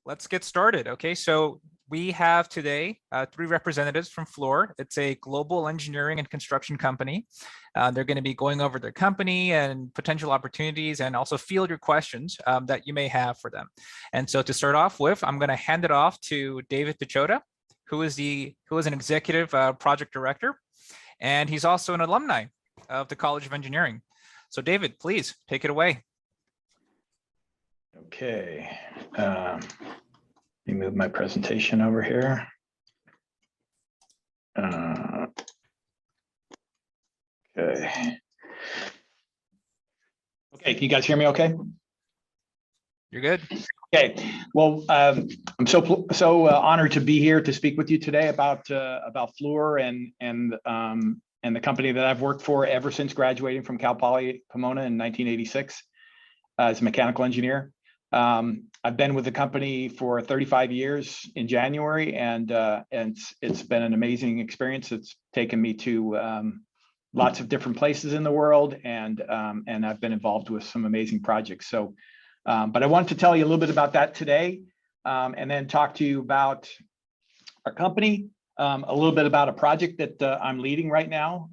Let's get started. Okay, so we have today three representatives from Fluor. It's a global engineering and construction company. They're going to be going over their company and potential opportunities, and also field your questions that you may have for them. And so to start off with, I'm going to hand it off to David Pichota, who is an executive project director, and he's also an alumni of the College of Engineering. So David, please take it away. Okay, let me move my presentation over here. Okay. Okay, can you guys hear me okay? You're good. Okay, well, I'm so honored to be here to speak with you today about Fluor and the company that I've worked for ever since graduating from Cal Poly Pomona in 1986 as a mechanical engineer. I've been with the company for 35 years in January, and it's been an amazing experience. It's taken me to lots of different places in the world, and I've been involved with some amazing projects. So, but I wanted to tell you a little bit about that today, and then talk to you about our company, a little bit about a project that I'm leading right now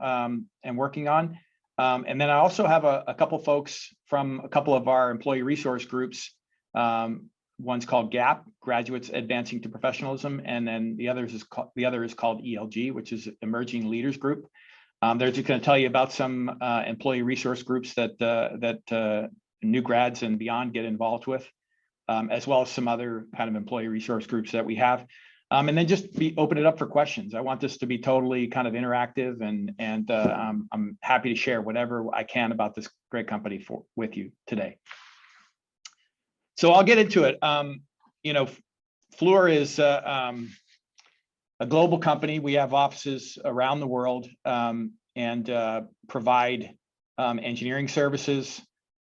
and working on. And then I also have a couple folks from a couple of our employee resource groups. One's called GAAP, Graduates Advancing to Professionalism, and then the other is called ELG, which is Emerging Leaders Group. They're just going to tell you about some employee resource groups that new grads and beyond get involved with, as well as some other kind of employee resource groups that we have. And then just open it up for questions. I want this to be totally kind of interactive, and I'm happy to share whatever I can about this great company with you today. So I'll get into it. You know, Fluor is a global company. We have offices around the world and provide engineering services,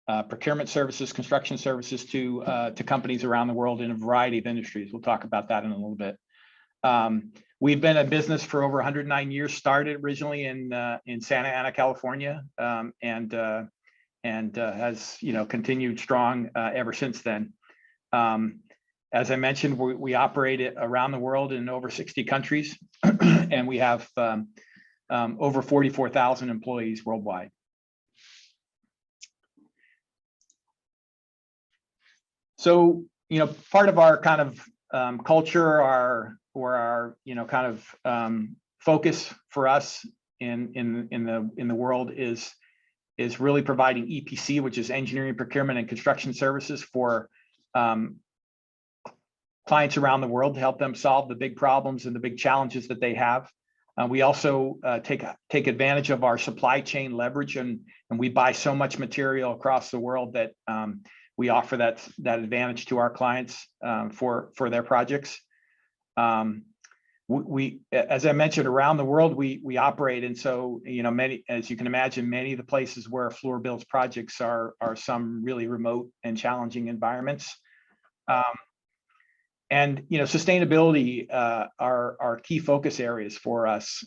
procurement services, construction services to companies around the world in a variety of industries. We'll talk about that in a little bit. We've been in business for over 109 years, started originally in Santa Ana, California, and has continued strong ever since then. As I mentioned, we operate around the world in over 60 countries, and we have over 44,000 employees worldwide. So, part of our kind of culture, our kind of focus for us in the world is really providing EPC, which is engineering, procurement, and construction services for clients around the world to help them solve the big problems and the big challenges that they have. We also take advantage of our supply chain leverage, and we buy so much material across the world that we offer that advantage to our clients for their projects. We, as I mentioned, around the world we operate, and so many, as you can imagine, many of the places where Fluor builds projects are some really remote and challenging environments. And sustainability are key focus areas for us.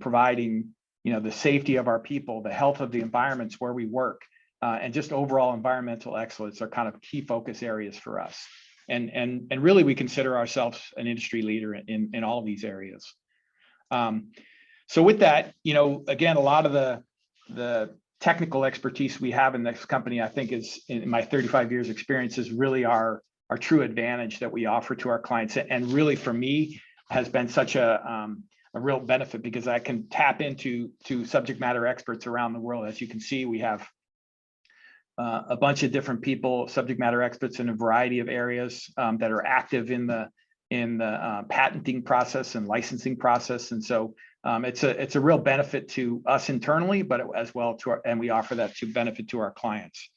Providing the safety of our people, the health of the environments where we work, and just overall environmental excellence are kind of key focus areas for us. And really, we consider ourselves an industry leader in all of these areas. So with that, again, a lot of the technical expertise we have in this company, I think, is in my 35 years experience, is really our true advantage that we offer to our clients. And really, for me, has been such a real benefit, because I can tap into subject matter experts around the world. As you can see, we have a bunch of different people, subject matter experts in a variety of areas that are active in the patenting process and licensing process. And so it's a real benefit to us internally, but as well and we offer that to benefit to our clients.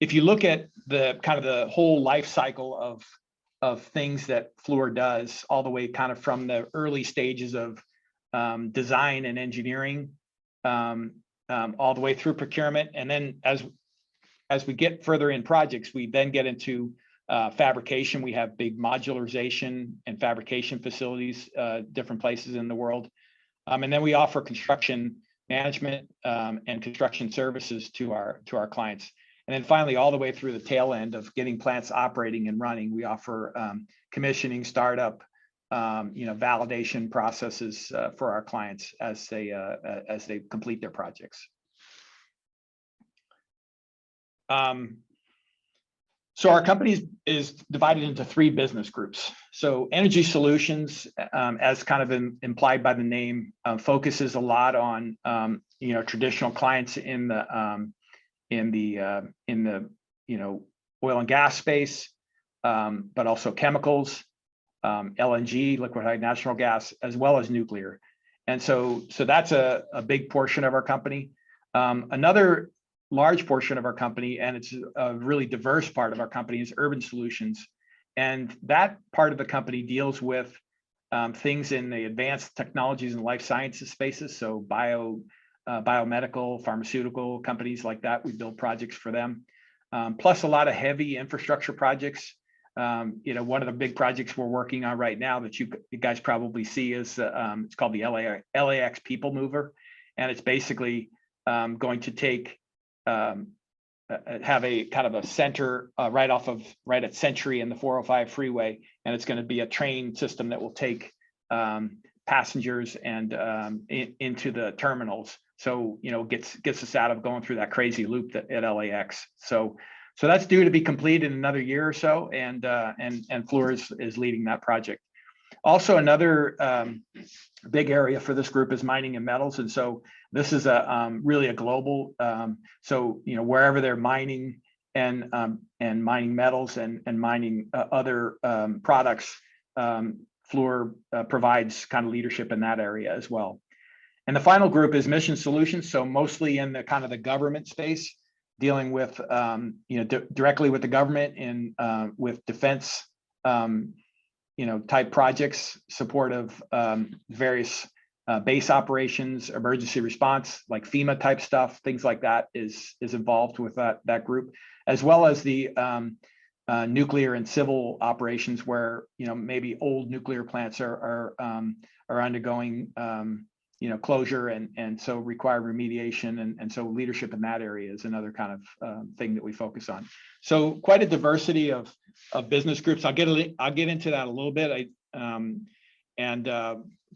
If you look at the kind of the whole life cycle of things that Fluor does, all the way kind of from the early stages of design and engineering, all the way through procurement, and then as we get further in projects, we then get into fabrication. We have big modularization and fabrication facilities, different places in the world, and then we offer construction management and construction services to our clients. And then finally, all the way through the tail end of getting plants operating and running, we offer commissioning, startup, validation processes for our clients as they complete their projects. So our company is divided into 3 business groups. So energy solutions, as kind of implied by the name, focuses a lot on traditional clients in the oil and gas space, but also chemicals, LNG, liquefied natural gas, as well as nuclear. And so that's a big portion of our company. Another large portion of our company, and it's a really diverse part of our company, is urban solutions. And that part of the company deals with things in the advanced technologies and life sciences spaces. So biomedical, pharmaceutical companies like that, we build projects for them. Plus a lot of heavy infrastructure projects. One of the big projects we're working on right now that you guys probably see is it's called the LAX People Mover. And it's basically going to take have a kind of a center right at Century and the 405 freeway, and it's going to be a train system that will take passengers and into the terminals. So gets us out of going through that crazy loop at LAX. So that's due to be complete in another year or so, and Fluors is leading that project. Also, another big area for this group is mining and metals, and so this is really a global. So wherever they're mining and mining metals and mining other products, Fluor provides kind of leadership in that area as well. And the final group is mission solutions, so mostly in the kind of the government space, dealing with directly with the government and with defense. Type projects, support of various base operations, emergency response, like FEMA type stuff, things like that is involved with that group, as well as the nuclear and civil operations where maybe old nuclear plants are undergoing closure and so require remediation, and so leadership in that area is another kind of thing that we focus on. So quite a diversity of business groups. I'll get into that a little bit.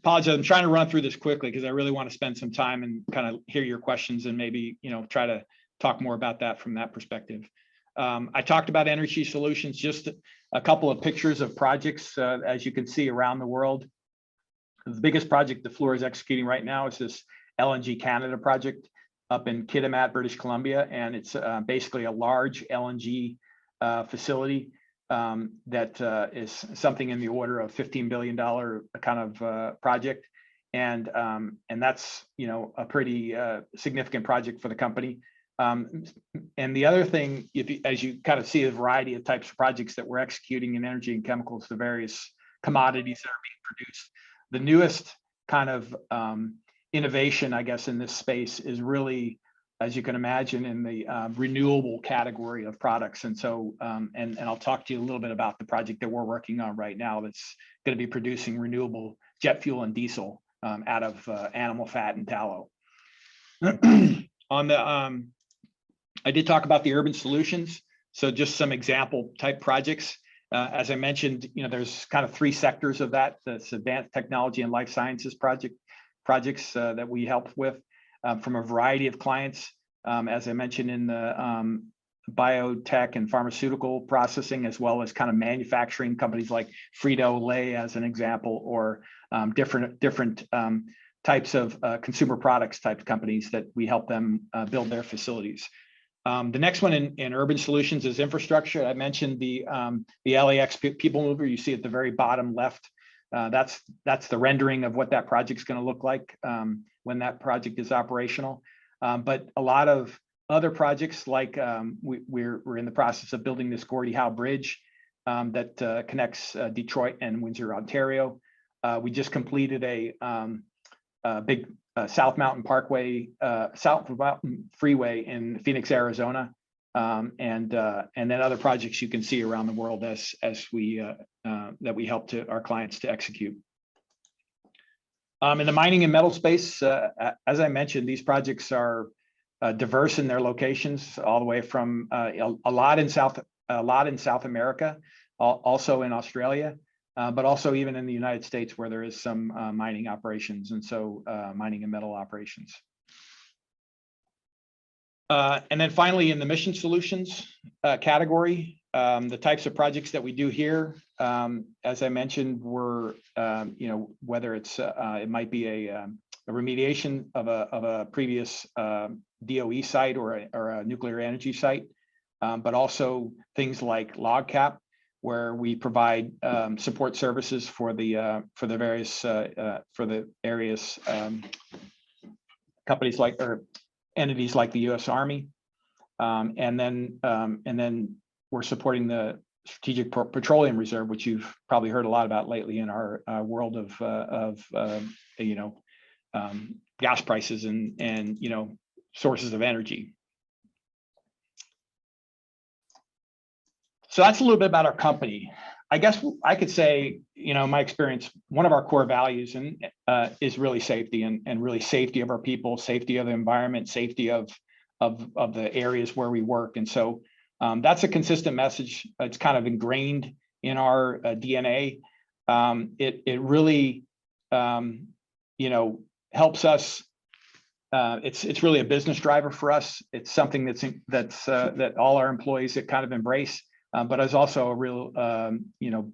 Apologize, I'm trying to run through this quickly because I really want to spend some time and kind of hear your questions and maybe try to talk more about that from that perspective. I talked about energy solutions, just a couple of pictures of projects as you can see around the world. The biggest project that Fluor is executing right now is this LNG Canada project up in Kitimat, British Columbia, and it's basically a large LNG facility that is something in the order of $15 billion kind of project, and that's a pretty significant project for the company. And the other thing, as you kind of see a variety of types of projects that we're executing in energy and chemicals, the various commodities that are being produced. The newest kind of innovation, I guess, in this space is really, as you can imagine, in the renewable category of products. And so, and I'll talk to you a little bit about the project that we're working on right now that's going to be producing renewable jet fuel and diesel out of animal fat and tallow. I did talk about the urban solutions. So just some example type projects. As I mentioned, there's kind of 3 sectors of that. That's advanced technology and life sciences projects that we help with from a variety of clients. As I mentioned, in the biotech and pharmaceutical processing, as well as kind of manufacturing companies like Frito-Lay as an example, or different types of consumer products type companies that we help them build their facilities. The next one in urban solutions is infrastructure. I mentioned the LAX People Mover. You see at the very bottom left. That's the rendering of what that project's going to look like when that project is operational. But a lot of other projects, like we're in the process of building this Gordie Howe Bridge that connects Detroit and Windsor, Ontario. We just completed a big South Mountain Freeway in Phoenix, Arizona, and then other projects you can see around the world as we that we help our clients to execute. In the mining and metal space, as I mentioned, these projects are diverse in their locations, all the way from a lot in South America, also in Australia, but also even in the United States, where there is some mining operations, and so mining and metal operations. And then finally, in the mission solutions category, the types of projects that we do here, as I mentioned, were whether it's it might be a remediation of a previous DOE site or a nuclear energy site, but also things like log cap, where we provide support services for the various companies like, or entities like the U.S. Army, and then we're supporting the Strategic Petroleum Reserve, which you've probably heard a lot about lately in our world of gas prices and sources of energy. So that's a little bit about our company. I guess I could say, in my experience, one of our core values is really safety, and really safety of our people, safety of the environment, safety of the areas where we work. And so that's a consistent message. It's kind of ingrained in our DNA. It really, helps us. It's really a business driver for us. It's something that all our employees that kind of embrace. But it's also a real,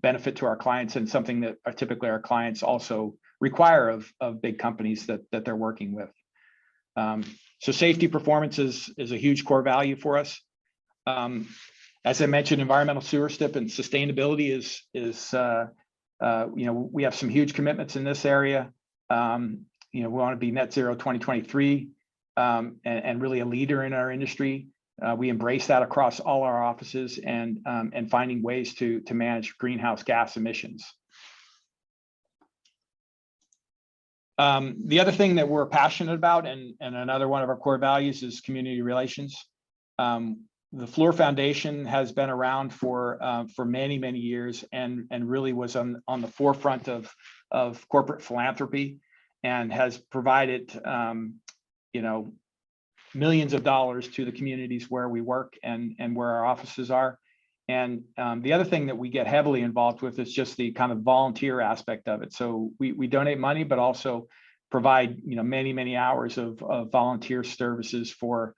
benefit to our clients, and something that typically our clients also require of big companies that they're working with. So safety performance is a huge core value for us. As I mentioned, environmental stewardship and sustainability is we have some huge commitments in this area. We want to be net zero 2023, and really a leader in our industry. We embrace that across all our offices, and finding ways to manage greenhouse gas emissions. The other thing that we're passionate about, and another one of our core values, is community relations. The Fluor Foundation has been around for many, many years, and really was on the forefront of corporate philanthropy, and has provided millions of dollars to the communities where we work and where our offices are. And the other thing that we get heavily involved with is just the kind of volunteer aspect of it. So we donate money, but also provide many, many hours of volunteer services for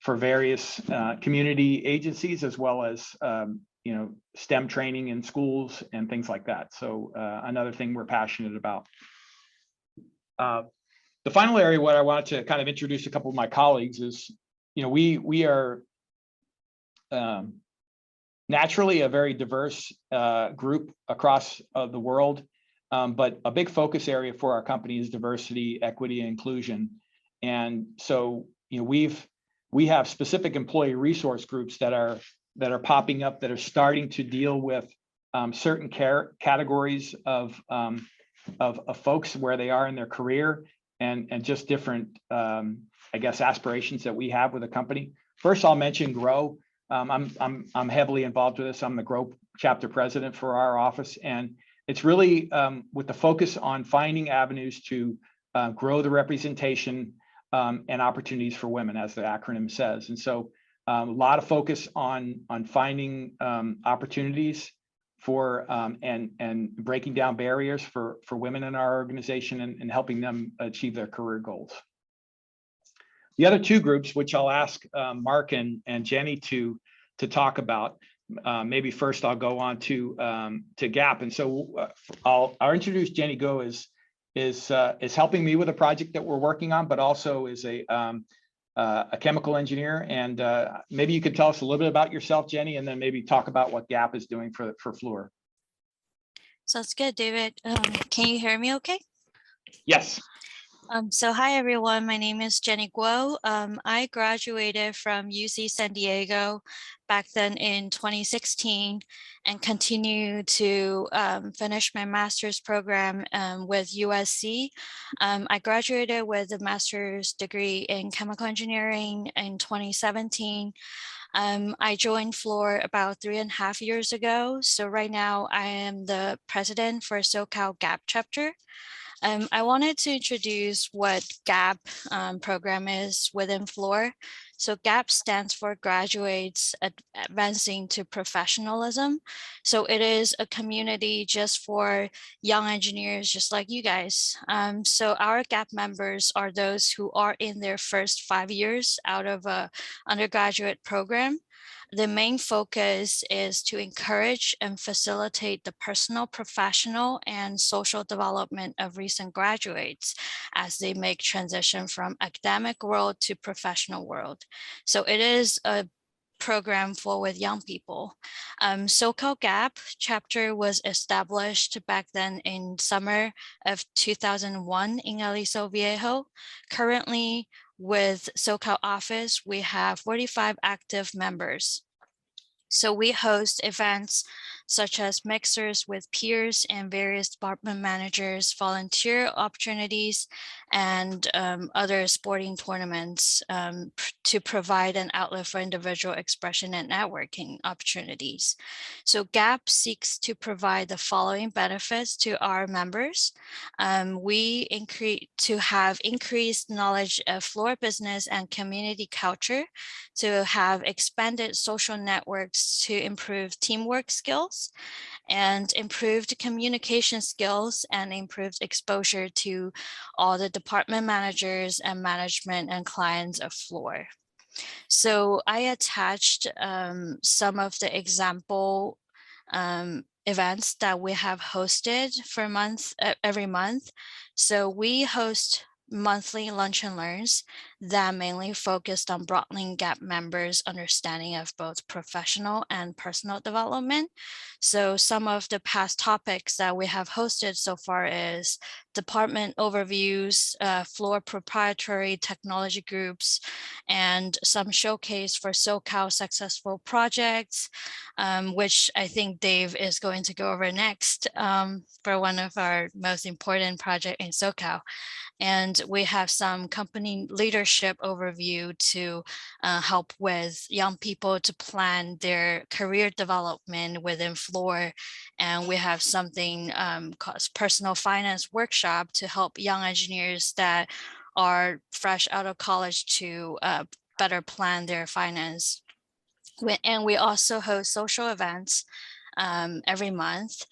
various community agencies, as well as STEM training in schools and things like that. So another thing we're passionate about. The final area where I wanted to kind of introduce a couple of my colleagues is, we are naturally a very diverse group across the world, but a big focus area for our company is diversity, equity, and inclusion. And so, we have specific employee resource groups that are popping up, that are starting to deal with certain categories of folks, where they are in their career, and just different, I guess, aspirations that we have with the company. First, I'll mention Grow. I'm heavily involved with this. I'm the Grow chapter president for our office, and it's really with the focus on finding avenues to grow the representation and opportunities for women, as the acronym says. And so a lot of focus on finding opportunities for and breaking down barriers for women in our organization, and helping them achieve their career goals. The other two groups, which I'll ask Mark and Jenny to talk about. Maybe first I'll go on to GAAP, and so I'll introduce Jenny Go is helping me with a project that we're working on, but also is a chemical engineer. And maybe you could tell us a little bit about yourself, Jenny, and then maybe talk about what GAAP is doing for Fluor. Sounds good, David. Can you hear me okay? Yes. So hi, everyone. My name is Jenny Guo. I graduated from UC San Diego back then in 2016, and continued to finish my master's program with USC. I graduated with a master's degree in chemical engineering in 2017. I joined Fluor about 3.5 years ago. So right now I am the president for SoCal GAAP chapter. I wanted to introduce what GAAP program is within Fluor. So GAAP stands for Graduates Advancing to Professionalism. So it is a community just for young engineers, just like you guys. So our GAAP members are those who are in their first 5 years out of a undergraduate program. The main focus is to encourage and facilitate the personal, professional, and social development of recent graduates as they make transition from academic world to professional world. So it is a program for with young people. SoCal GAAP chapter was established back then in summer of 2001 in Aliso Viejo. Currently, with SoCal office, we have 45 active members. So we host events such as mixers with peers and various department managers, volunteer opportunities, and other sporting tournaments to provide an outlet for individual expression and networking opportunities. So GAP seeks to provide the following benefits to our members. We to have increased knowledge of Fluor business and community culture, to have expanded social networks to improve teamwork skills and improved communication skills and improved exposure to all the department managers and management and clients of Fluor. So I attached some of the example events that we have hosted for every month. So we host monthly lunch and learns that mainly focused on broadening GAP members' understanding of both professional and personal development. So some of the past topics that we have hosted so far is department overviews, Fluor proprietary technology groups, and some showcase for SoCal successful projects, which I think Dave is going to go over next for one of our most important projects in SoCal. And we have some company leadership overview to help with young people to plan their career development within Fluor. And we have something called personal finance workshop to help young engineers that are fresh out of college to better plan their finance. And we also host social events every month.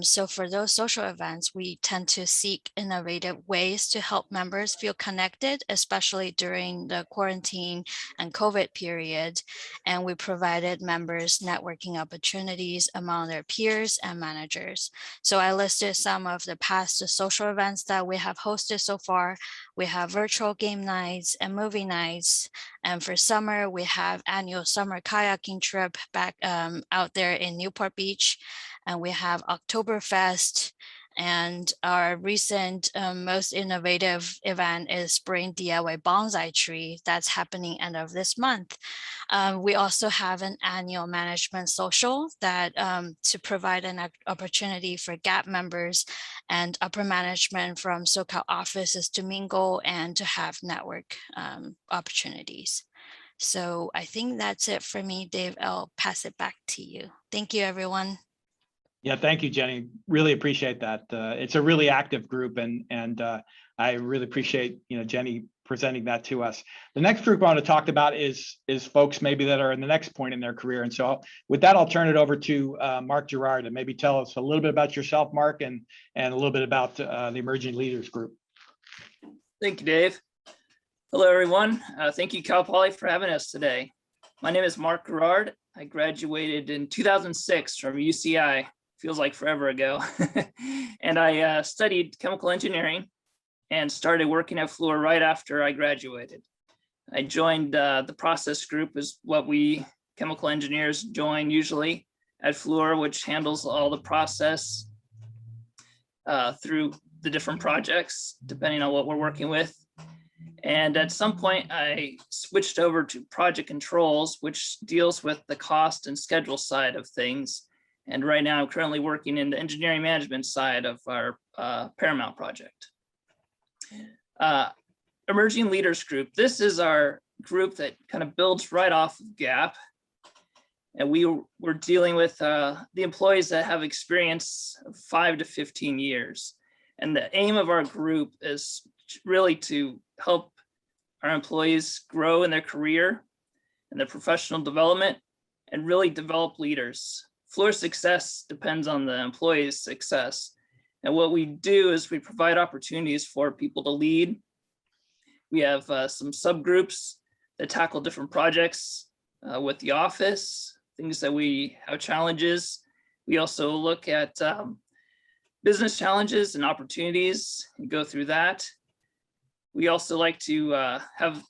So for those social events, we tend to seek innovative ways to help members feel connected, especially during the quarantine and COVID period. And we provided members networking opportunities among their peers and managers. So I listed some of the past social events that we have hosted so far. We have virtual game nights and movie nights. And for summer, we have annual summer kayaking trip back out there in Newport Beach. And we have Oktoberfest, and our recent most innovative event is Spring DIY Bonsai Tree that's happening end of this month. We also have an annual management social that to provide an opportunity for GAP members and upper management from SoCal offices to mingle and to have network opportunities. So I think that's it for me, Dave. I'll pass it back to you. Thank you, everyone. Yeah, thank you, Jenny. Really appreciate that. It's a really active group, and I really appreciate Jenny presenting that to us. The next group I want to talk about is folks maybe that are in the next point in their career. And so with that, I'll turn it over to Mark Garrard and maybe tell us a little bit about yourself, Mark, and a little bit about the Emerging Leaders Group. Thank you, Dave. Hello, everyone. Thank you, Cal Poly, for having us today. My name is Mark Garrard. I graduated in 2006 from UCI. Feels like forever ago. And I studied chemical engineering and started working at Fluor right after I graduated. I joined the process group, is what we chemical engineers join usually at Fluor, which handles all the process through the different projects, depending on what we're working with. And at some point, I switched over to project controls, which deals with the cost and schedule side of things. And right now I'm currently working in the engineering management side of our Paramount project. Emerging Leaders Group. This is our group that kind of builds right off of GAAP. And we're dealing with the employees that have experience of 5 to 15 years. And the aim of our group is really to help our employees grow in their career and their professional development and really develop leaders. Fluor success depends on the employee's success. And what we do is we provide opportunities for people to lead. We have some subgroups that tackle different projects with the office, things that we have challenges. We also look at business challenges and opportunities and go through that. We also like to have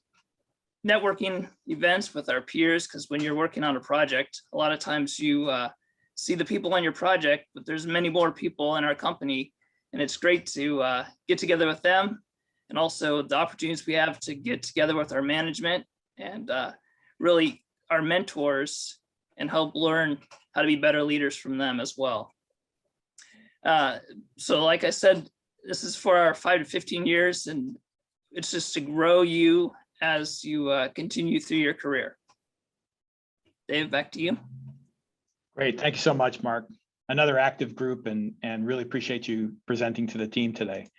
networking events with our peers, because when you're working on a project, a lot of times you see the people on your project, but there's many more people in our company, and it's great to get together with them, and also the opportunities we have to get together with our management and really our mentors and help learn how to be better leaders from them as well. So like I said, this is for our 5 to 15 years, and it's just to grow you as you continue through your career. Dave, back to you. Great, thank you so much, Mark. Another active group, and really appreciate you presenting to the team today.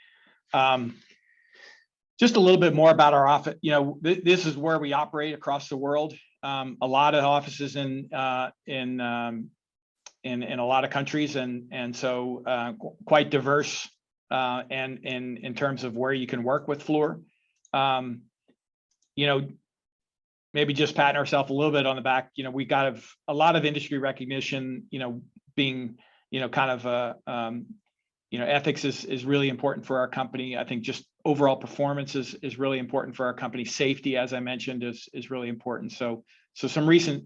Just a little bit more about our office. You know, this is where we operate across the world. A lot of offices in a lot of countries, and so quite diverse. And in terms of where you can work with Fluor, you know, maybe just patting ourselves a little bit on the back. You know, we got a lot of industry recognition. You know, being kind of you know, ethics is really important for our company. I think just overall performance is really important for our company. Safety, as I mentioned, is really important. So some recent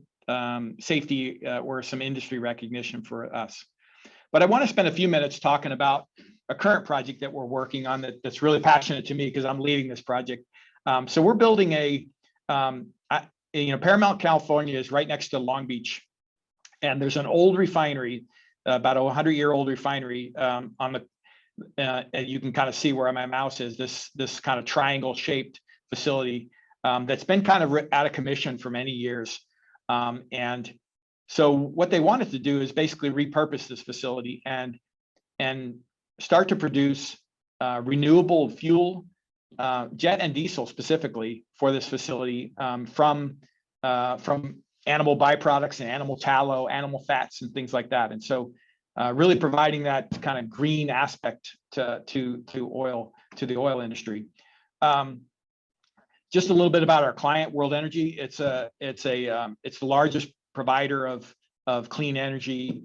safety or some industry recognition for us. But I want to spend a few minutes talking about a current project that we're working on that's really passionate to me, because I'm leading this project. So we're building you know, Paramount, California is right next to Long Beach, and there's an old refinery, about a 100-year-old refinery on the. You can kind of see where my mouse is. This kind of triangle-shaped facility that's been kind of out of commission for many years, and so what they wanted to do is basically repurpose this facility and start to produce renewable fuel, jet and diesel specifically for this facility, from animal byproducts and animal tallow, animal fats, and things like that. And so really providing that kind of green aspect to the oil industry. Just a little bit about our client, World Energy. It's the largest provider of clean energy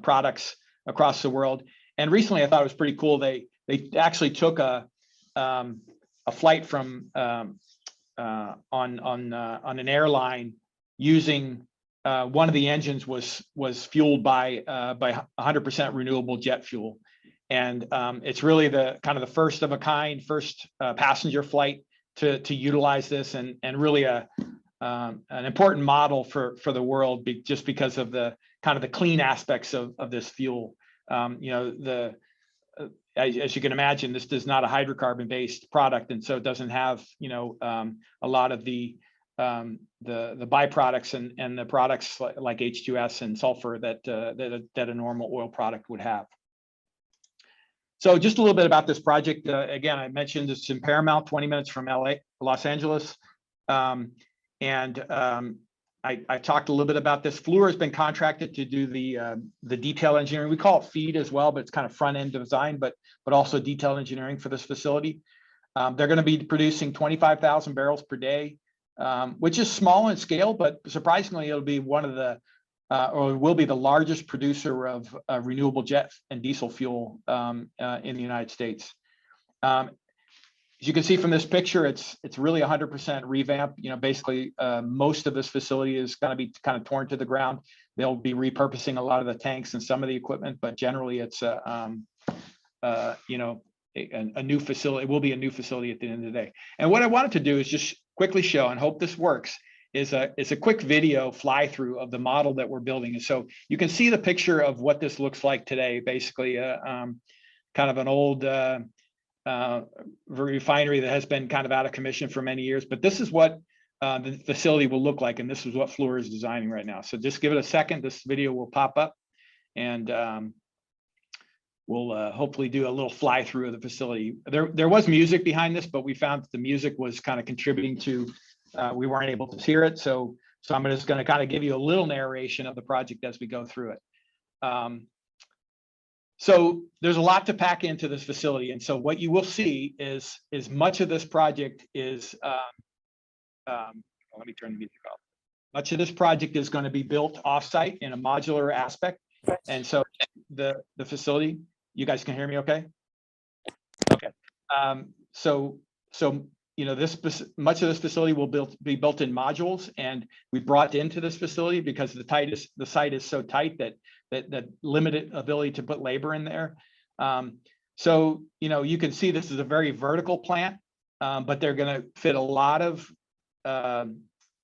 products across the world. And recently, I thought it was pretty cool. They actually took a flight from on an airline using one of the engines was fueled by 100% renewable jet fuel, and it's really the kind of the first of a kind, first passenger flight to utilize this, and really an important model for the world, just because of the kind of the clean aspects of this fuel. You know, as you can imagine, this is not a hydrocarbon-based product, and so it doesn't have, you know, a lot of the byproducts and the products like H2S and sulfur that a normal oil product would have. So just a little bit about this project. Again, I mentioned it's in Paramount, 20 minutes from Los Angeles. I talked a little bit about this. Fluor has been contracted to do the detail engineering. We call it FEED as well, but it's kind of front end design, but also detail engineering for this facility. They're going to be producing 25,000 barrels per day, which is small in scale, but surprisingly, it'll be one of the or will be the largest producer of renewable jet and diesel fuel in the United States. As you can see from this picture, it's really 100% revamp. You know, basically, most of this facility is going to be kind of torn to the ground. They'll be repurposing a lot of the tanks and some of the equipment, but generally, it's you know, a new facility. It will be a new facility at the end of the day. And what I wanted to do is just quickly show, and hope this works, is a quick video fly through of the model that we're building. And so you can see the picture of what this looks like today. Basically, kind of an old refinery that has been kind of out of commission for many years. But this is what the facility will look like, and this is what Fluor is designing right now. So just give it a second. This video will pop up, and we'll hopefully do a little fly through of the facility. There was music behind this, but we found that the music was kind of contributing to, we weren't able to hear it. So I'm just going to kind of give you a little narration of the project as we go through it. So there's a lot to pack into this facility. And so what you will see is much of this project is, let me turn the music off. Much of this project is going to be built offsite in a modular aspect. And so the facility, you guys can hear me okay? Okay. So you know, much of this facility will be built in modules, and we brought into this facility because the site is so tight that limited ability to put labor in there. So you know, you can see this is a very vertical plant, but they're going to fit a lot of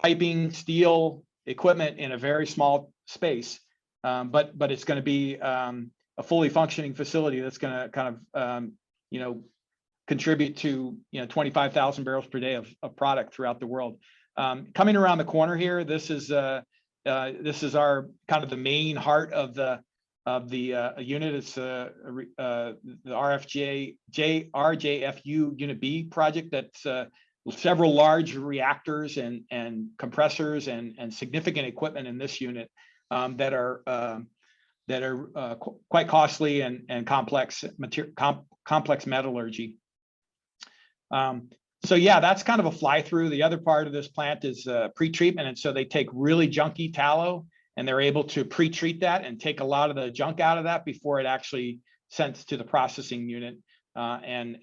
piping, steel equipment in a very small space. But it's going to be a fully functioning facility that's going to kind of you know, contribute to 25,000 barrels per day of product throughout the world. Coming around the corner here, this is our kind of the main heart of the unit. It's the RJFU Unit B project. That's several large reactors and compressors and significant equipment in this unit that are quite costly and complex metallurgy. So yeah, that's kind of a fly through. The other part of this plant is pre-treatment, and so they take really junky tallow and they're able to pre-treat that and take a lot of the junk out of that before it actually sent to the processing unit, and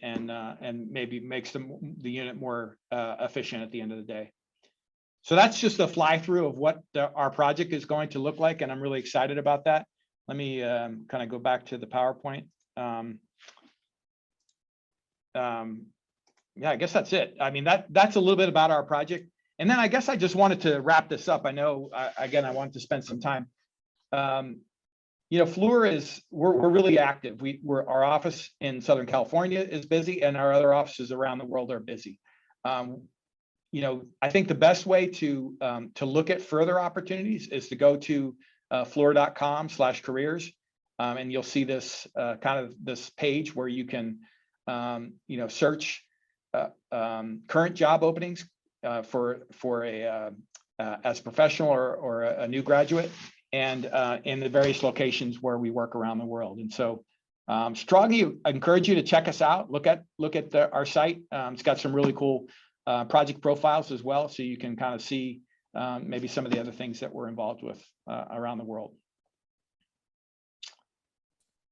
maybe makes the unit more efficient at the end of the day. So that's just a fly through of what our project is going to look like, and I'm really excited about that. Let me kind of go back to the PowerPoint. Yeah, I guess that's it. I mean, that's a little bit about our project. And then I guess I just wanted to wrap this up. I know, again, I wanted to spend some time. You know, Fluor we're really active. Our office in Southern California is busy, and our other offices around the world are busy. You know, I think the best way to look at further opportunities is to go to fluor.com/careers, and you'll see this kind of this page where you can you know, search current job openings for a as a professional or a new graduate, and in the various locations where we work around the world. And so strongly encourage you to check us out. Look at our site. It's got some really cool project profiles as well, so you can kind of see maybe some of the other things that we're involved with around the world.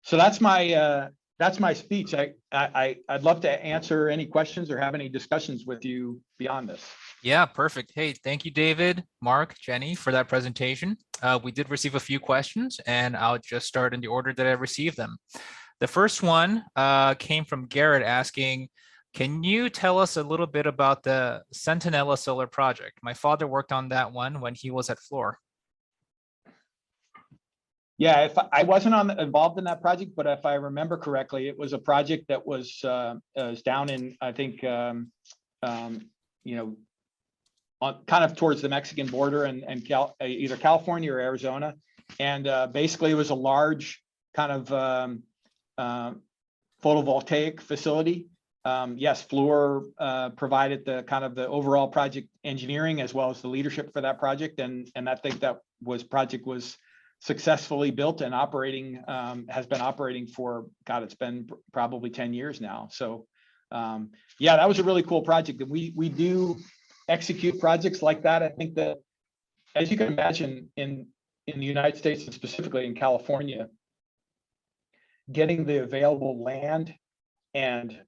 So that's my speech. I'd love to answer any questions or have any discussions with you beyond this. Yeah, perfect. Hey, thank you, David, Mark, Jenny, for that presentation. We did receive a few questions, and I'll just start in the order that I received them. The first one came from Garrard asking, can you tell us a little bit about the Centinela Solar project? My father worked on that one when he was at Fluor. Yeah, if I wasn't involved in that project, but if I remember correctly, it was a project that was down in, I think, you know, kind of towards the Mexican border and either California or Arizona. And basically it was a large kind of photovoltaic facility. Yes, Fluor provided the kind of the overall project engineering as well as the leadership for that project. And I think that project was successfully built and operating, has been operating for, God, it's been probably 10 years now. So yeah, that was a really cool project. And we do execute projects like that. I think that, as you can imagine, in the United States and specifically in California, getting the available land and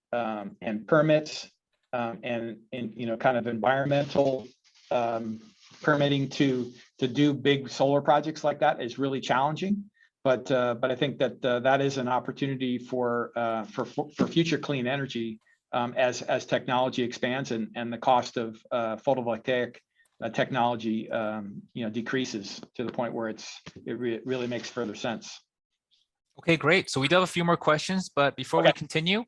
permits and you know, kind of environmental permitting to do big solar projects like that is really challenging. But I think that that is an opportunity for future clean energy as technology expands and the cost of photovoltaic technology you know, decreases to the point where it really makes further sense. Okay, great. So we do have a few more questions, but before we continue,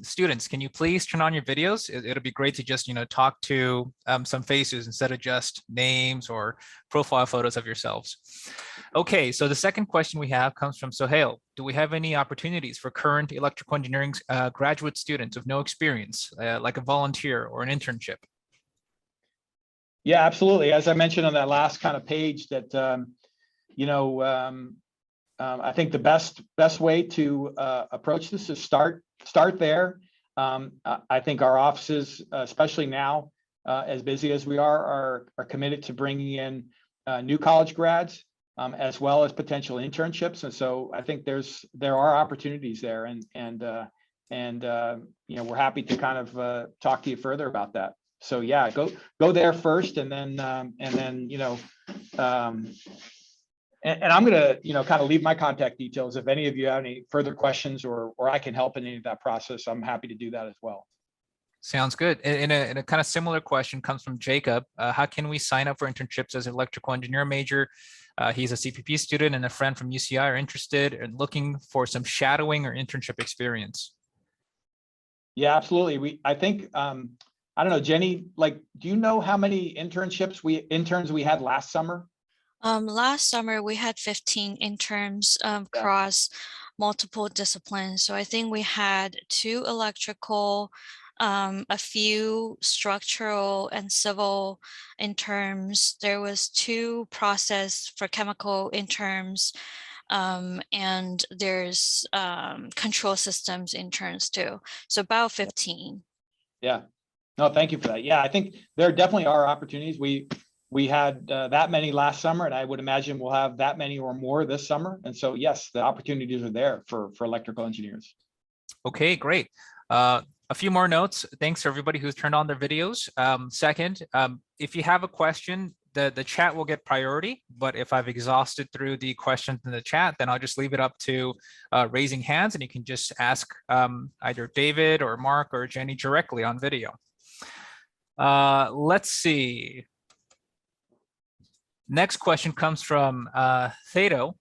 students, can you please turn on your videos? It'll be great to just, talk to some faces instead of just names or profile photos of yourselves. Okay, so the second question we have comes from Sohail. Do we have any opportunities for current electrical engineering graduate students with no experience, like a volunteer or an internship? Yeah, absolutely. As I mentioned on that last kind of page that, I think the best way to approach this is start there. I think our offices, especially now, as busy as we are committed to bringing in new college grads, as well as potential internships. And so I think there are opportunities there, and we're happy to kind of talk to you further about that. So yeah, go there first, and then and I'm going to, kind of leave my contact details. If any of you have any further questions or I can help in any of that process, I'm happy to do that as well. Sounds good. And a kind of similar question comes from Jacob. How can we sign up for internships as an electrical engineer major? He's a CPP student and a friend from UCI are interested and looking for some shadowing or internship experience. Yeah, absolutely. I think, I don't know, Jenny, do you know how many interns we had last summer? Last summer, we had 15 interns across multiple disciplines. So I think we had 2 electrical, a few structural and civil interns. There was 2 process for chemical interns, and there's control systems interns too. So about 15. Yeah. No, thank you for that. Yeah, I think there definitely are opportunities. We had that many last summer, and I would imagine we'll have that many or more this summer. And so, yes, the opportunities are there for electrical engineers. Okay, great. A few more notes. Thanks to everybody who's turned on their videos. Second, if you have a question, the chat will get priority, but if I've exhausted through the questions in the chat, then I'll just leave it up to raising hands, and you can just ask either David or Mark or Jenny directly on video. Let's see. Next question comes from Thedo.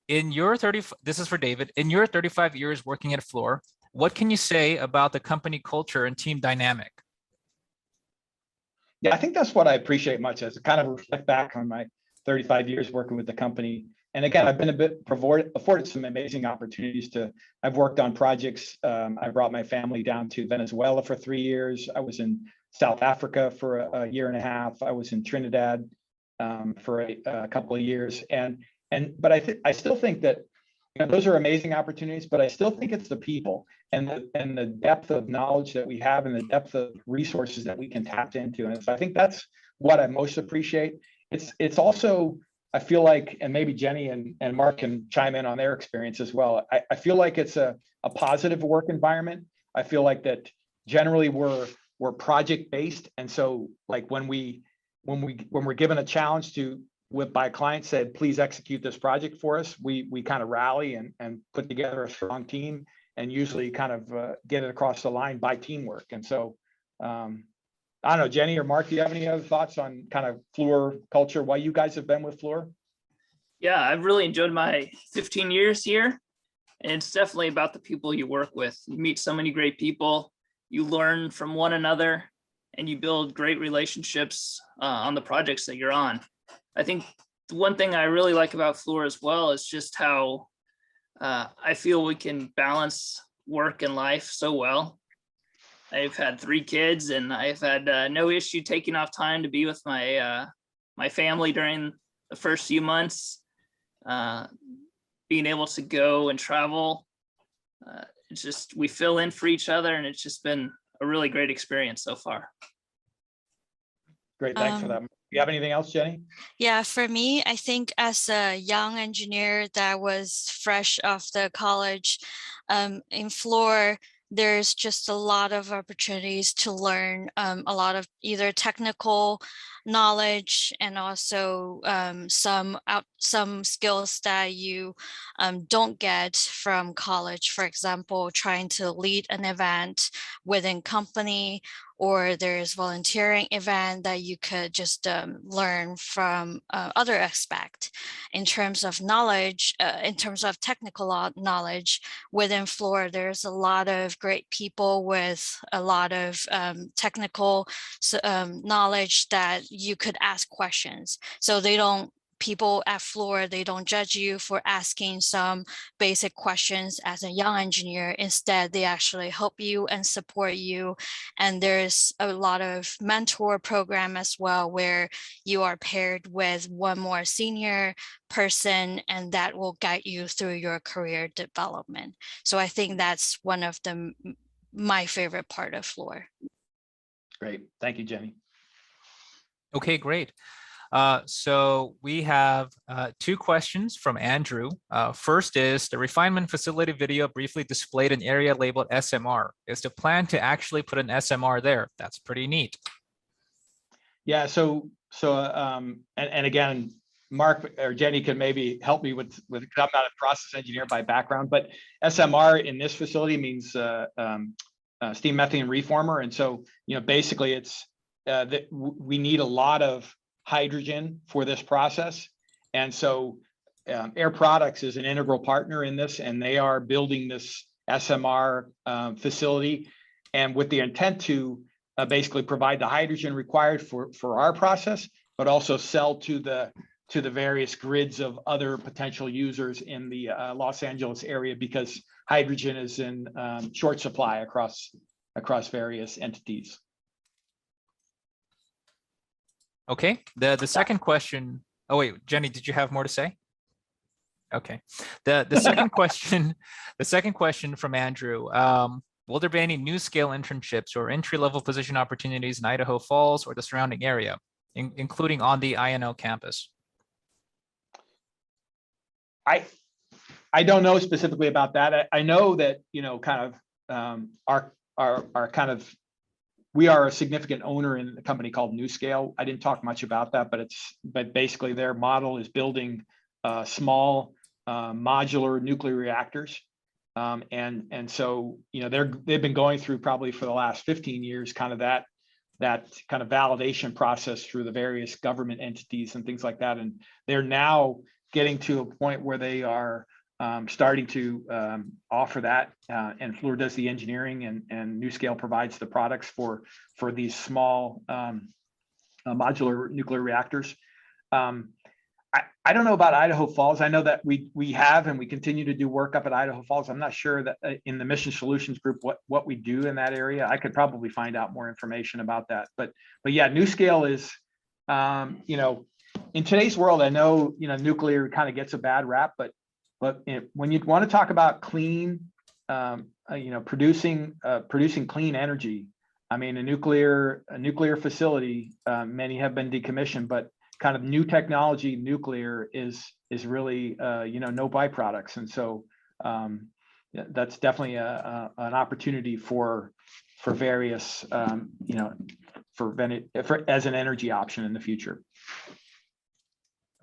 This is for David. In your 35 years working at Fluor, what can you say about the company culture and team dynamic? Yeah, I think that's what I appreciate much as a kind of reflect back on my 35 years working with the company. And again, I've been afforded some amazing opportunities I've worked on projects. I brought my family down to Venezuela for 3 years. I was in South Africa for a year and a half. I was in Trinidad for a couple of years. But I still think that those are amazing opportunities, but I still think it's the people and the depth of knowledge that we have and the depth of resources that we can tap into. And so I think that's what I most appreciate. It's also, I feel like, and maybe Jenny and Mark can chime in on their experience as well. I feel like it's a positive work environment. I feel like that generally we're project based. And so like when we're given a challenge by a client said, please execute this project for us, we kind of rally and put together a strong team and usually kind of get it across the line by teamwork. And so, I don't know, Jenny or Mark, do you have any other thoughts on kind of Fluor culture, why you guys have been with Fluor? Yeah, I've really enjoyed my 15 years here. And it's definitely about the people you work with. You meet so many great people, you learn from one another, and you build great relationships on the projects that you're on. I think the one thing I really like about Fluor as well is just how I feel we can balance work and life so well. I've had 3 kids, and I've had no issue taking off time to be with my my family during the first few months. Being able to go and travel, it's just we fill in for each other, and it's just been a really great experience so far. Great, thanks for that. You have anything else, Jenny? Yeah, for me, I think as a young engineer that was fresh off the college, in Fluor, there's just a lot of opportunities to learn a lot of either technical knowledge and also some skills that you don't get from college. For example, trying to lead an event within company or there's volunteering event that you could just learn from other aspect. In terms of knowledge, in terms of technical knowledge within Fluor, there's a lot of great people with a lot of technical knowledge that you could ask questions. So people at Fluor, they don't judge you for asking some basic questions as a young engineer. Instead, they actually help you and support you. And there's a lot of mentor program as well, where you are paired with one more senior person, and that will guide you through your career development. So I think that's one of my favorite part of Fluor. Great. Thank you, Jenny. Okay, great. So we have two questions from Andrew. First is, the refinement facility video briefly displayed an area labeled SMR. Is the plan to actually put an SMR there? That's pretty neat. Yeah, and again, Mark or Jenny could maybe help me with, because I'm not a process engineer by background, but SMR in this facility means steam methane reformer. And so, basically it's that we need a lot of hydrogen for this process. And so Air Products is an integral partner in this, and they are building this SMR facility, and with the intent to basically provide the hydrogen required for our process, but also sell to the various grids of other potential users in the Los Angeles area, because hydrogen is in short supply across various entities. Okay, the second question. Oh wait, Jenny, did you have more to say? Okay, the second question, the second question from Andrew. Will there be any new scale internships or entry-level position opportunities in Idaho Falls or the surrounding area, including on the INL campus? I don't know specifically about that. I know that, we are a significant owner in a company called NuScale. I didn't talk much about that, but basically their model is building small modular nuclear reactors. And so, they've been going through, probably for the last 15 years, kind of that kind of validation process through the various government entities and things like that. And they're now getting to a point where they are starting to offer that, and Fluor does the engineering, and NuScale provides the products for these small modular nuclear reactors. I don't know about Idaho Falls. I know that we have and we continue to do work up at Idaho Falls. I'm not sure that in the Mission Solutions group what we do in that area. I could probably find out more information about that. But yeah, NuScale is, in today's world, I know nuclear kind of gets a bad rap, but when you want to talk about clean, producing clean energy, I mean, a nuclear facility, many have been decommissioned, but kind of new technology nuclear is really no byproducts, and so that's definitely an opportunity for various as an energy option in the future.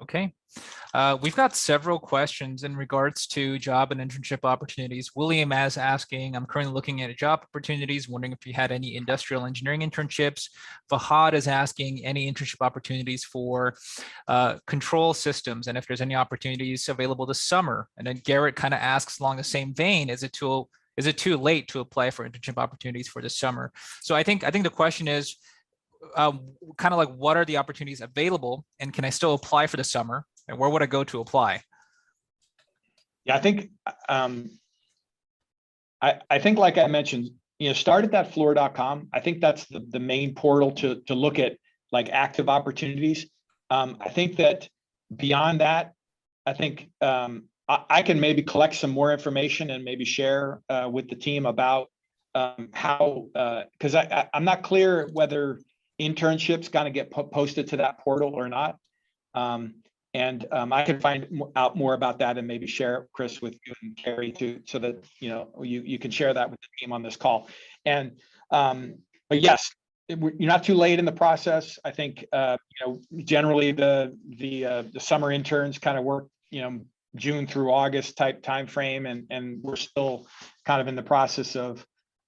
Okay, we've got several questions in regards to job and internship opportunities. William is asking, I'm currently looking at job opportunities, wondering if you had any industrial engineering internships. Fahad is asking any internship opportunities for control systems, and if there's any opportunities available this summer. And then Garrett kind of asks along the same vein, is it too late to apply for internship opportunities for this summer? So I think the question is, kind of like, what are the opportunities available, and can I still apply for the summer, and where would I go to apply? Yeah, I think I think, like I mentioned, start at that fluor.com. I think that's the main portal to look at like active opportunities. I think that beyond that, I think I can maybe collect some more information and maybe share with the team about how, because I'm not clear whether internships kind of get posted to that portal or not. I can find out more about that and maybe share it, Chris, with you and Carrie too, so that you can share that with the team on this call. And but yes, you're not too late in the process. I think generally the summer interns kind of work June through August type time frame, and we're still kind of in the process of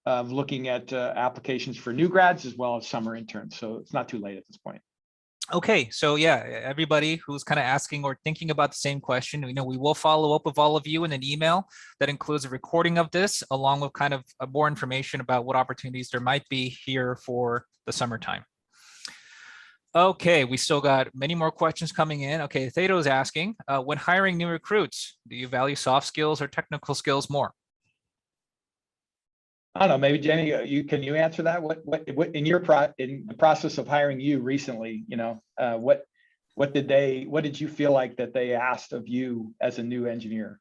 of looking at applications for new grads as well as summer interns. So it's not too late at this point. Okay, so yeah, everybody who's kind of asking or thinking about the same question, we will follow up with all of you in an email that includes a recording of this, along with kind of more information about what opportunities there might be here for the summertime. Okay, we still got many more questions coming in. Okay, Theto's asking, when hiring new recruits, do you value soft skills or technical skills more? I don't know, maybe Jenny, can you answer that? What in the process of hiring you recently, what did you feel like that they asked of you as a new engineer?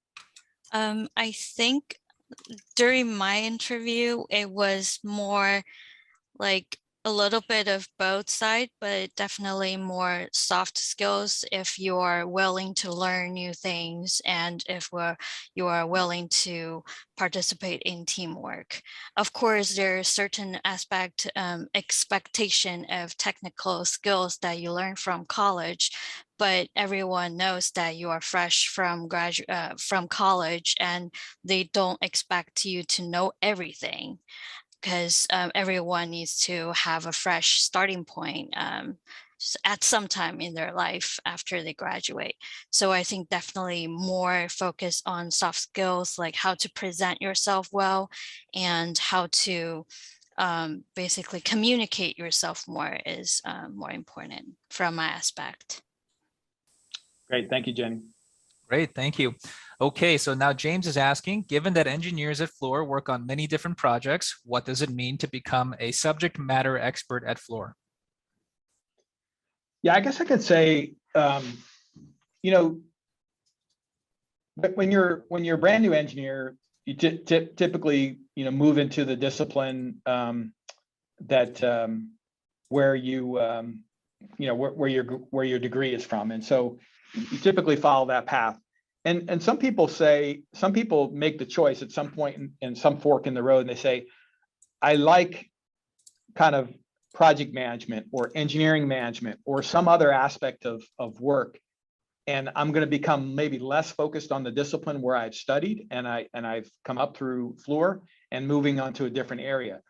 I think during my interview, it was more like a little bit of both sides, but definitely more soft skills if you are willing to learn new things and if you are willing to participate in teamwork. Of course, there are certain expectation of technical skills that you learn from college, but everyone knows that you are fresh from college and they don't expect you to know everything, because everyone needs to have a fresh starting point at some time in their life after they graduate. So I think definitely more focus on soft skills, like how to present yourself well and how to basically communicate yourself more is more important from my aspect. Great, thank you, Jenny. Great, thank you. Okay, so now James is asking, given that engineers at Fluor work on many different projects, what does it mean to become a subject matter expert at Fluor? Yeah, I guess I could say, but when you're a brand new engineer, you typically move into the discipline that where your degree is from, and so you typically follow that path. And some people make the choice at some point in some fork in the road, and they say, I like kind of project management or engineering management or some other aspect of work, and I'm going to become maybe less focused on the discipline where I've studied and I've come up through Fluor and moving on to a different area.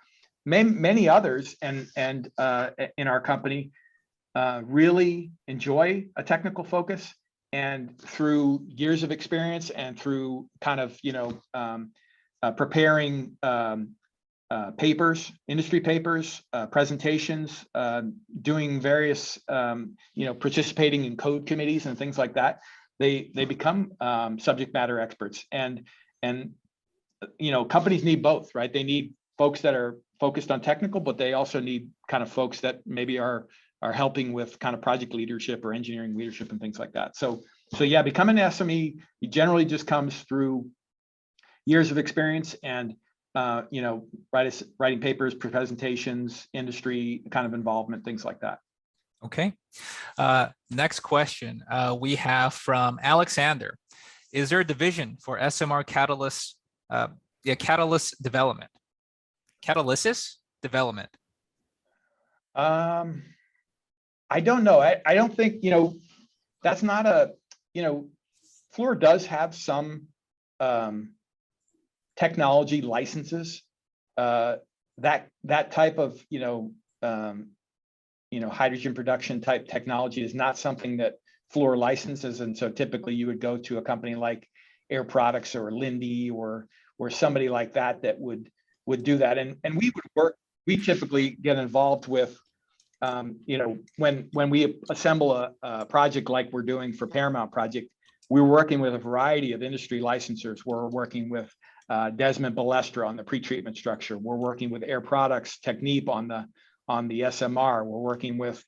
Many others and in our company really enjoy a technical focus, and through years of experience and through kind of preparing papers, industry papers, presentations, doing various participating in code committees and things like that, they become subject matter experts. And companies need both, right? They need folks that are focused on technical, but they also need kind of folks that maybe are helping with kind of project leadership or engineering leadership and things like that. So yeah, becoming an SME generally just comes through years of experience and writing papers, presentations, industry kind of involvement, things like that. Okay. Next question we have from Alexander. Is there a division for SMR catalyst development? Catalysis development? I don't know. I don't think, that's not a, Fluor does have some technology licenses. That type of, hydrogen production type technology is not something that Fluor licenses. And so typically you would go to a company like Air Products or Linde or somebody like that would do that. And we typically get involved with, when we assemble a project like we're doing for Paramount Project, we're working with a variety of industry licensors. We're working with Desmond Balestra on the pretreatment structure. We're working with Air Products Technip on the SMR. We're working with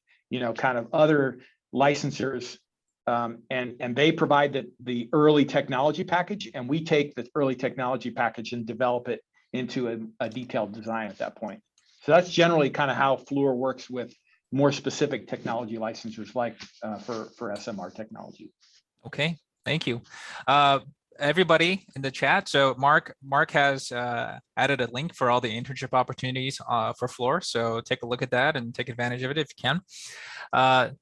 kind of other licensors, and they provide the early technology package, and we take the early technology package and develop it into a detailed design at that point. So that's generally kind of how Fluor works with more specific technology licensors, like for SMR technology. Okay, thank you. everybody in the chat. So Mark has added a link for all the internship opportunities for Fluor. So take a look at that and take advantage of it if you can.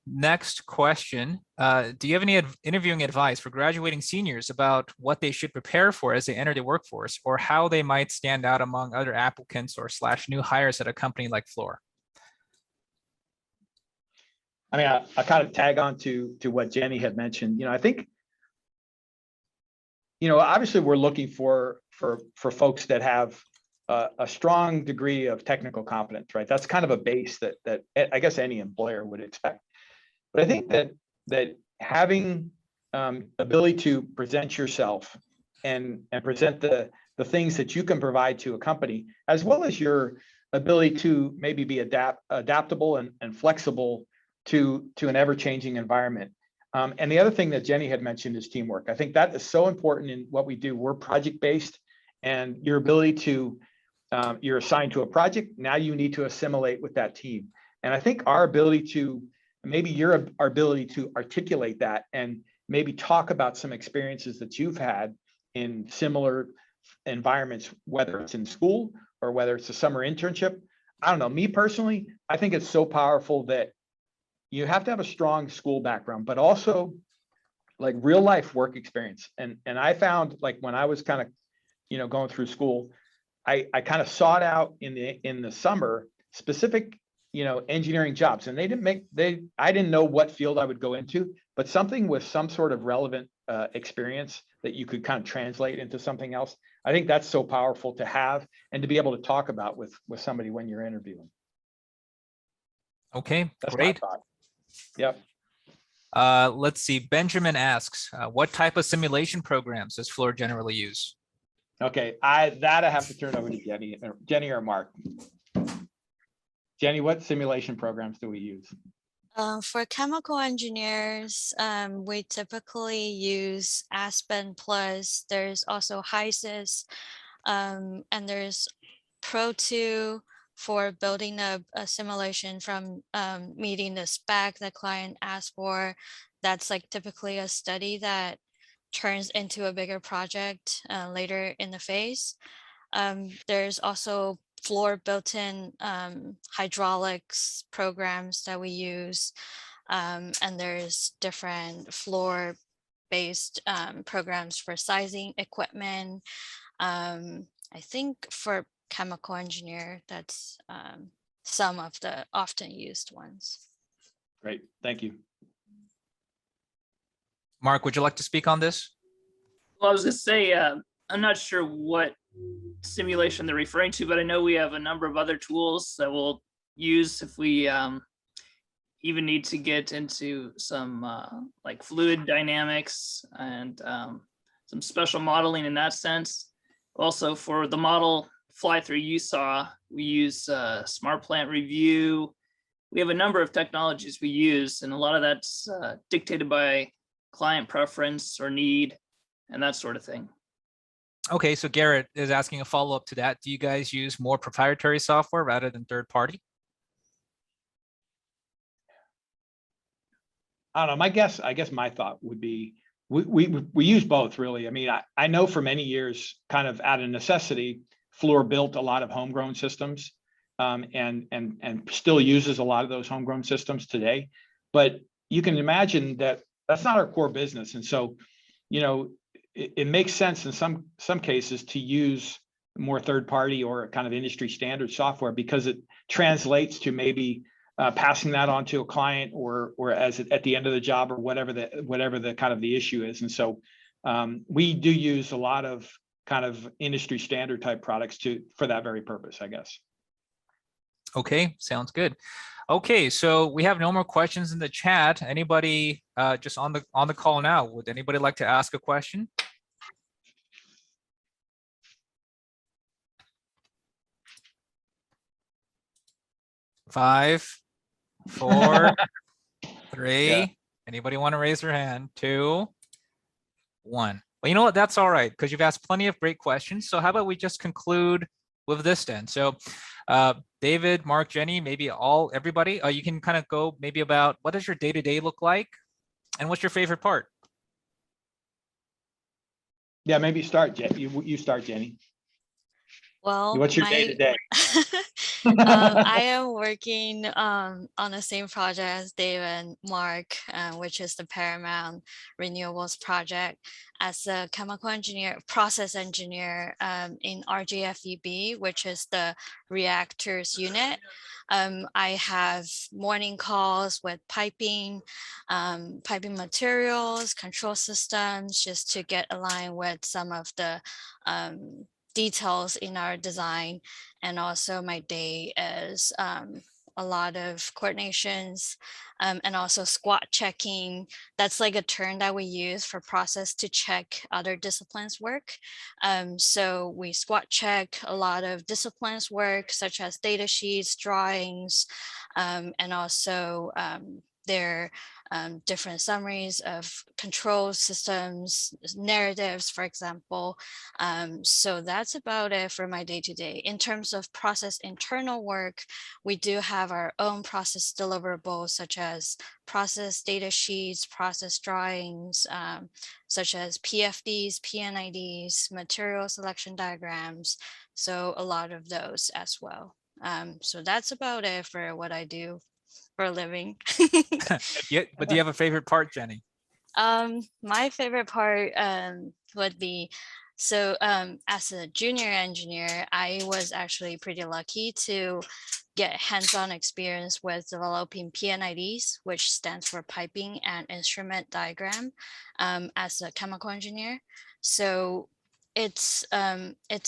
Next question. Do you have any interviewing advice for graduating seniors about what they should prepare for as they enter the workforce, or how they might stand out among other applicants or / new hires at a company like Fluor? I mean, I kind of tag on to what Jenny had mentioned. I think, obviously we're looking for folks that have a strong degree of technical competence, right? That's kind of a base that I guess any employer would expect. But I think that having ability to present yourself and present the things that you can provide to a company, as well as your ability to maybe be adaptable and flexible to an ever-changing environment. And the other thing that Jenny had mentioned is teamwork. I think that is so important in what we do. We're project-based, and your ability to, you're assigned to a project, now you need to assimilate with that team. And I think our ability to, our ability to articulate that and maybe talk about some experiences that you've had in similar environments, whether it's in school or whether it's a summer internship. I don't know, me personally, I think it's so powerful that you have to have a strong school background, but also like real life work experience. And I found, like, when I was kind of, going through school, I kind of sought out in the summer specific, engineering jobs, and I didn't know what field I would go into, but something with some sort of relevant experience that you could kind of translate into something else. I think that's so powerful to have and to be able to talk about with somebody when you're interviewing. Okay, That's great. my thought. Yep. Let's see. Benjamin asks, what type of simulation programs does Fluor generally use? Okay, I have to turn over to Jenny or Mark. Jenny, what simulation programs do we use? For chemical engineers, we typically use Aspen Plus. There's also HYSYS, and there's Pro2 for building a simulation from meeting the spec the client asked for. That's like typically a study that turns into a bigger project later in the phase. There's also Fluor built-in hydraulics programs that we use, and there's different Fluor-based programs for sizing equipment. I think for chemical engineer, that's some of the often used ones. Great, thank you. Mark, would you like to speak on this? Well, I was going to say, I'm not sure what simulation they're referring to, but I know we have a number of other tools that we'll use if we even need to get into some like fluid dynamics and some special modeling in that sense. Also, for the model fly through you saw, we use Smart Plant Review. We have a number of technologies we use, and a lot of that's dictated by client preference or need and that sort of thing. Okay, so Garrett is asking a follow-up to that. Do you guys use more proprietary software rather than third party? I don't know. I guess my thought would be we use both, really. I mean, I know for many years, kind of out of necessity, Fluor built a lot of homegrown systems, and still uses a lot of those homegrown systems today. But you can imagine that that's not our core business, and so, it makes sense in some cases to use more third party or kind of industry standard software, because it translates to maybe passing that on to a client or as at the end of the job, or whatever the kind of the issue is. And so we do use a lot of kind of industry standard type products for that very purpose, I guess. Okay, sounds good. Okay, so we have no more questions in the chat. Anybody just on the call now? Would anybody like to ask a question? Five, four, three. Yeah. Anybody want to raise their hand? 2, 1. Well, you know what? That's all right, because you've asked plenty of great questions. So how about we just conclude with this then? So David, Mark, Jenny, maybe everybody, you can kind of go maybe about what does your day-to-day look like and what's your favorite part? Yeah, maybe start, you start, Jenny. Well, What's your day to day? I am working on the same project as Dave and Mark, which is the Paramount Renewables project, as a chemical engineer, process engineer in RJFEB, which is the reactors unit. I have morning calls with piping materials, control systems, just to get aligned with some of the details in our design. And also my day is a lot of coordinations and also squat checking. That's like a term that we use for process to check other disciplines work. So we squat check a lot of disciplines work, such as data sheets, drawings, and also their different summaries of control systems, narratives, for example. So that's about it for my day-to-day. In terms of process internal work, we do have our own process deliverables, such as process data sheets, process drawings, such as PFDs, PNIDs, material selection diagrams. So a lot of those as well. So that's about it for what I do for a living. Yeah, but do you have a favorite part, Jenny? My favorite part would be, so as a junior engineer, I was actually pretty lucky to get hands-on experience with developing PNIDs, which stands for piping and instrument diagram, as a chemical engineer. So it's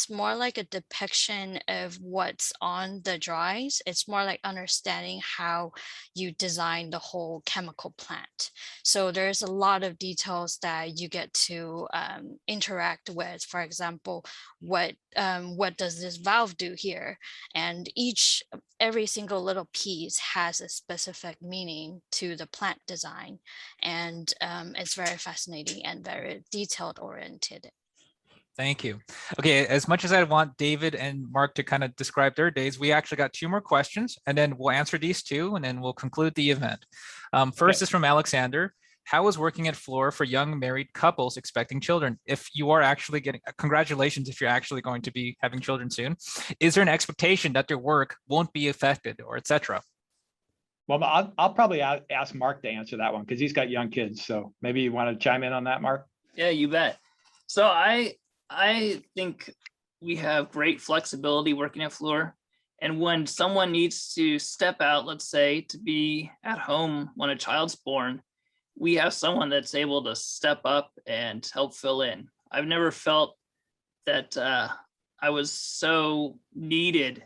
more like a depiction of what's on the drawings. It's more like understanding how you design the whole chemical plant. So there's a lot of details that you get to interact with. For example, what does this valve do here? And every single little piece has a specific meaning to the plant design. And it's very fascinating and very detailed oriented. Thank you. Okay, as much as I want David and Mark to kind of describe their days, we actually got 2 more questions, and then we'll answer these 2, and then we'll conclude the event. First is from Alexander. How is working at Fluor for young married couples expecting children? If you are actually getting, congratulations if you're actually going to be having children soon. Is there an expectation that their work won't be affected, or etc.? Well, I'll probably ask Mark to answer that one because he's got young kids. So maybe you want to chime in on that, Mark? Yeah, you bet. So I think we have great flexibility working at Fluor. And when someone needs to step out, let's say, to be at home when a child's born, we have someone that's able to step up and help fill in. I've never felt that I was so needed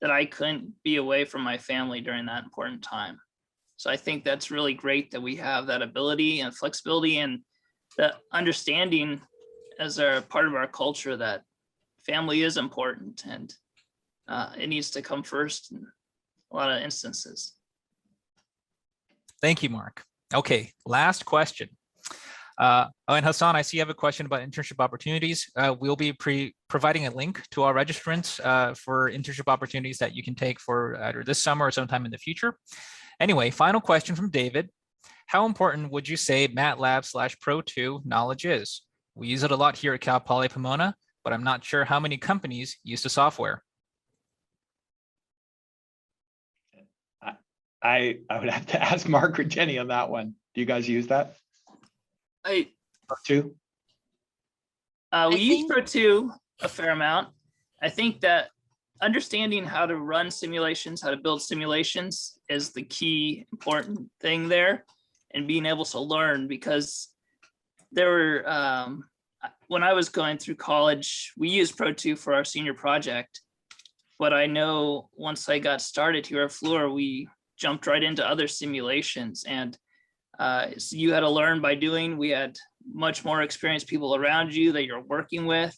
that I couldn't be away from my family during that important time. So I think that's really great that we have that ability and flexibility and the understanding as a part of our culture that family is important and it needs to come first in a lot of instances. Thank you, Mark. Okay, last question. Oh, and Hassan, I see you have a question about internship opportunities. We'll be providing a link to our registrants for internship opportunities that you can take for either this summer or sometime in the future. Anyway, final question from David. How important would you say MATLAB / Pro 2 knowledge is? We use it a lot here at Cal Poly Pomona, but I'm not sure how many companies use the software. I would have to ask Mark or Jenny on that one. Do you guys use that? Pro 2? We use Pro 2 a fair amount. I think that understanding how to run simulations, how to build simulations is the key important thing there, and being able to learn, because there were, when I was going through college, we used Pro 2 for our senior project, but I know once I got started here at Fluor, we jumped right into other simulations, and so you had to learn by doing. We had much more experienced people around you that you're working with,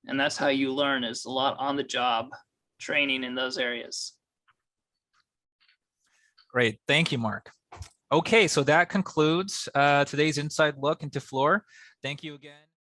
and that's how you learn, is a lot on the job training in those areas. Great, thank you, Mark. Okay, so that concludes today's inside look into Fluor. Thank you again.